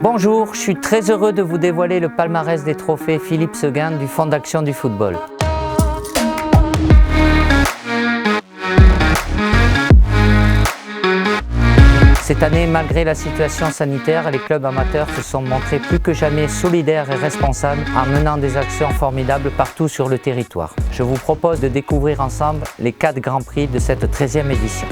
Bonjour, je suis très heureux de vous dévoiler le palmarès des trophées Philippe Seguin du Fonds d'action du football. Cette année, malgré la situation sanitaire, les clubs amateurs se sont montrés plus que jamais solidaires et responsables en menant des actions formidables partout sur le territoire. Je vous propose de découvrir ensemble les 4 Grands Prix de cette 13e édition.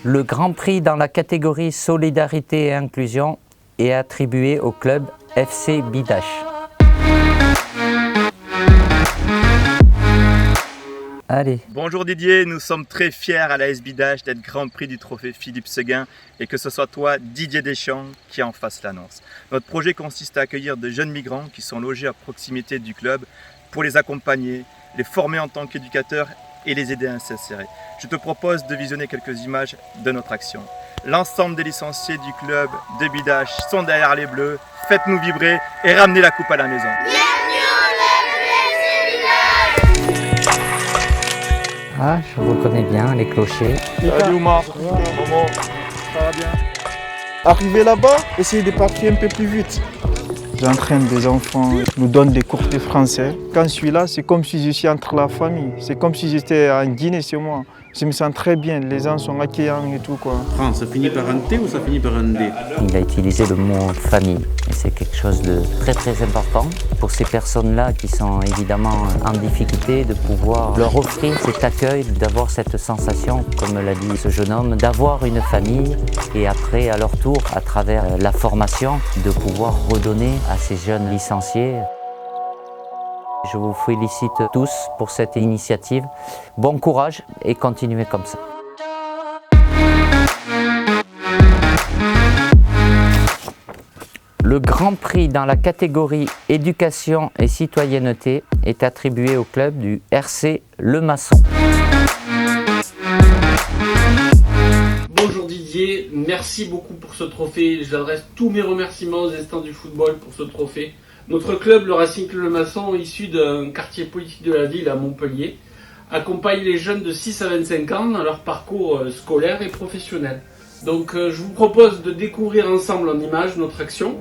Le Grand Prix dans la catégorie Solidarité et Inclusion est attribué au club FC Bidache. Allez. Bonjour Didier, nous sommes très fiers à l'AS Bidache d'être Grand Prix du trophée Philippe Seguin et que ce soit toi, Didier Deschamps, qui en fasse l'annonce. Notre projet consiste à accueillir de jeunes migrants qui sont logés à proximité du club pour les accompagner, les former en tant qu'éducateurs et les aider à s'insérer. Je te propose de visionner quelques images de notre action. L'ensemble des licenciés du club de Bidache sont derrière les Bleus. Faites-nous vibrer et ramenez la coupe à la maison. Ah, je reconnais bien les clochers. Salut Oumar, Momo, ça va bien? Arrivé là-bas, essayez de partir un peu plus vite. J'entraîne des enfants, nous donne des cours de français. Quand je suis là, c'est comme si je suis entre la famille. C'est comme si j'étais en Guinée chez moi. Je me sens très bien, les gens sont accueillants et tout quoi. France, ça finit par un T ou ça finit par un D? Il a utilisé le mot famille et c'est quelque chose de très important pour ces personnes-là qui sont évidemment en difficulté, de pouvoir leur offrir cet accueil, d'avoir cette sensation, comme l'a dit ce jeune homme, d'avoir une famille et après à leur tour, à travers la formation, de pouvoir redonner à ces jeunes licenciés. Je vous félicite tous pour cette initiative. Bon courage et continuez comme ça. Le Grand Prix dans la catégorie éducation et citoyenneté est attribué au club du RC Le Maçon. Bonjour Didier, merci beaucoup pour ce trophée. J'adresse tous mes remerciements aux instants du football pour ce trophée. Notre club, le Racing Club Le Maçon, issu d'un quartier politique de la ville à Montpellier, accompagne les jeunes de 6 à 25 ans dans leur parcours scolaire et professionnel. Donc je vous propose de découvrir ensemble en images notre action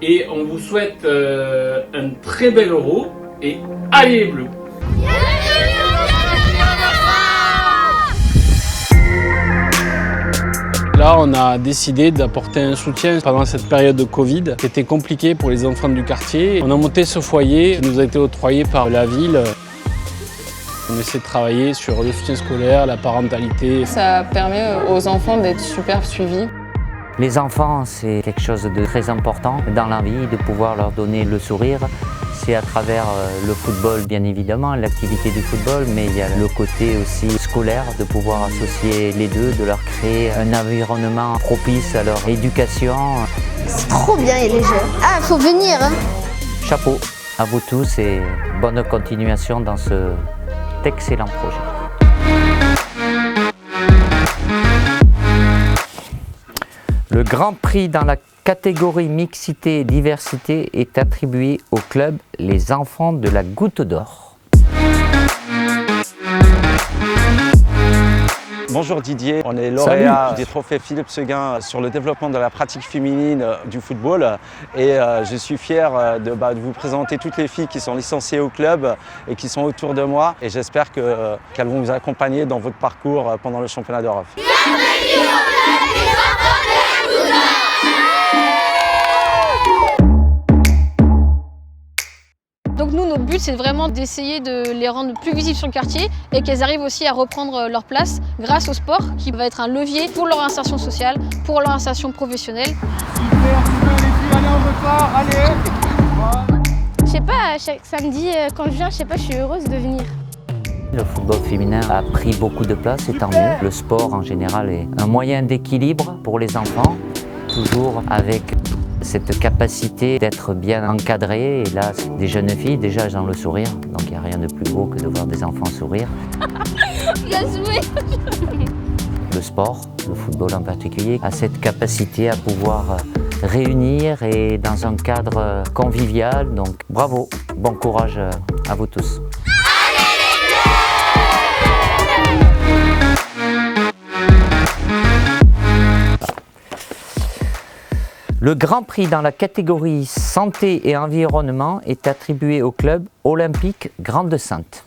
et on vous souhaite un très bel Euro et allez les Bleus! Là, on a décidé d'apporter un soutien pendant cette période de Covid qui était compliquée pour les enfants du quartier. On a monté ce foyer qui nous a été octroyé par la ville. On essaie de travailler sur le soutien scolaire, la parentalité. Ça permet aux enfants d'être super suivis. Les enfants, c'est quelque chose de très important dans la vie, de pouvoir leur donner le sourire. C'est à travers le football, bien évidemment, l'activité du football, mais il y a le côté aussi scolaire, de pouvoir associer les deux, de leur créer un environnement propice à leur éducation. C'est trop bien et les jeux. Ah, faut venir hein. Chapeau à vous tous et bonne continuation dans cet excellent projet. Le Grand Prix dans la catégorie mixité et diversité est attribué au club Les Enfants de la Goutte d'Or. Bonjour Didier, on est lauréat des trophées Philippe Seguin sur le développement de la pratique féminine du football et je suis fier de vous présenter toutes les filles qui sont licenciées au club et qui sont autour de moi et j'espère qu'elles vont vous accompagner dans votre parcours pendant le championnat d'Europe. Donc nous, notre but, c'est vraiment d'essayer de les rendre plus visibles sur le quartier et qu'elles arrivent aussi à reprendre leur place grâce au sport qui va être un levier pour leur insertion sociale, pour leur insertion professionnelle. Super, les filles, allez on repart, allez. Je sais pas, chaque samedi quand je viens, je sais pas, je suis heureuse de venir. Le football féminin a pris beaucoup de place et tant mieux. Le sport en général est un moyen d'équilibre pour les enfants, toujours avec cette capacité d'être bien encadrée. Et là, c'est des jeunes filles, déjà elles ont le sourire, donc il n'y a rien de plus beau que de voir des enfants sourire. Bien joué. Le sport, le football en particulier, a cette capacité à pouvoir réunir et dans un cadre convivial. Donc bravo, bon courage à vous tous. Le Grand Prix dans la catégorie santé et environnement est attribué au club olympique Grande-Sainte.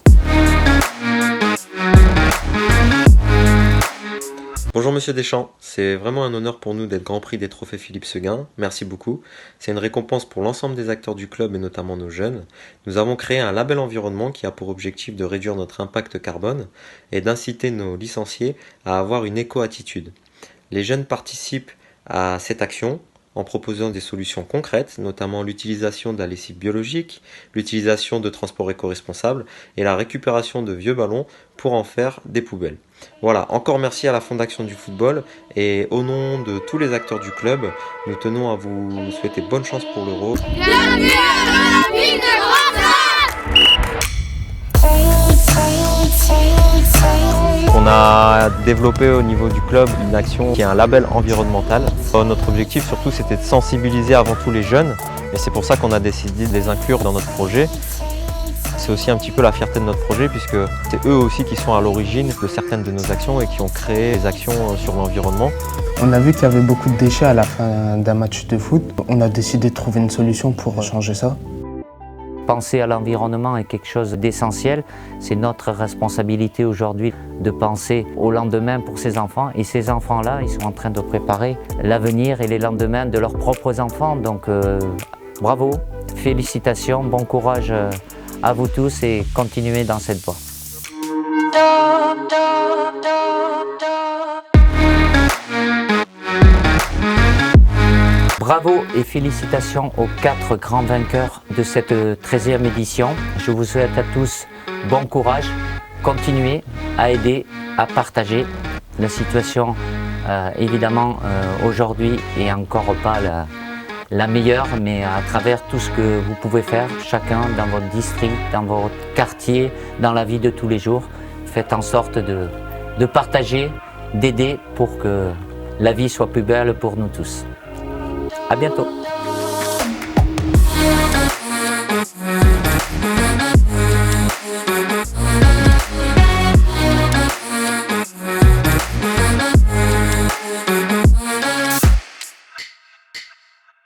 Bonjour Monsieur Deschamps, c'est vraiment un honneur pour nous d'être Grand Prix des Trophées Philippe Seguin, merci beaucoup. C'est une récompense pour l'ensemble des acteurs du club et notamment nos jeunes. Nous avons créé un label environnement qui a pour objectif de réduire notre impact carbone et d'inciter nos licenciés à avoir une éco-attitude. Les jeunes participent à cette action en proposant des solutions concrètes, notamment l'utilisation de la lessive biologique, l'utilisation de transports éco-responsables et la récupération de vieux ballons pour en faire des poubelles. Voilà, encore merci à la Fondation du football et au nom de tous les acteurs du club, nous tenons à vous souhaiter bonne chance pour l'Euro. Bienvenue à l'Olympique de Grande-Sainte. On a développé au niveau du club une action qui est un label environnemental. Notre objectif surtout c'était de sensibiliser avant tout les jeunes et c'est pour ça qu'on a décidé de les inclure dans notre projet. C'est aussi un petit peu la fierté de notre projet puisque c'est eux aussi qui sont à l'origine de certaines de nos actions et qui ont créé des actions sur l'environnement. On a vu qu'il y avait beaucoup de déchets à la fin d'un match de foot. On a décidé de trouver une solution pour changer ça. Penser à l'environnement est quelque chose d'essentiel. C'est notre responsabilité aujourd'hui de penser au lendemain pour ces enfants. Et ces enfants-là, ils sont en train de préparer l'avenir et les lendemains de leurs propres enfants. Donc bravo, félicitations, bon courage à vous tous et continuez dans cette voie. Bravo et félicitations aux 4 grands vainqueurs de cette 13e édition. Je vous souhaite à tous bon courage, continuez à aider, à partager. La situation, évidemment, aujourd'hui est encore pas la meilleure, mais à travers tout ce que vous pouvez faire, chacun dans votre district, dans votre quartier, dans la vie de tous les jours, faites en sorte de partager, d'aider pour que la vie soit plus belle pour nous tous. À bientôt.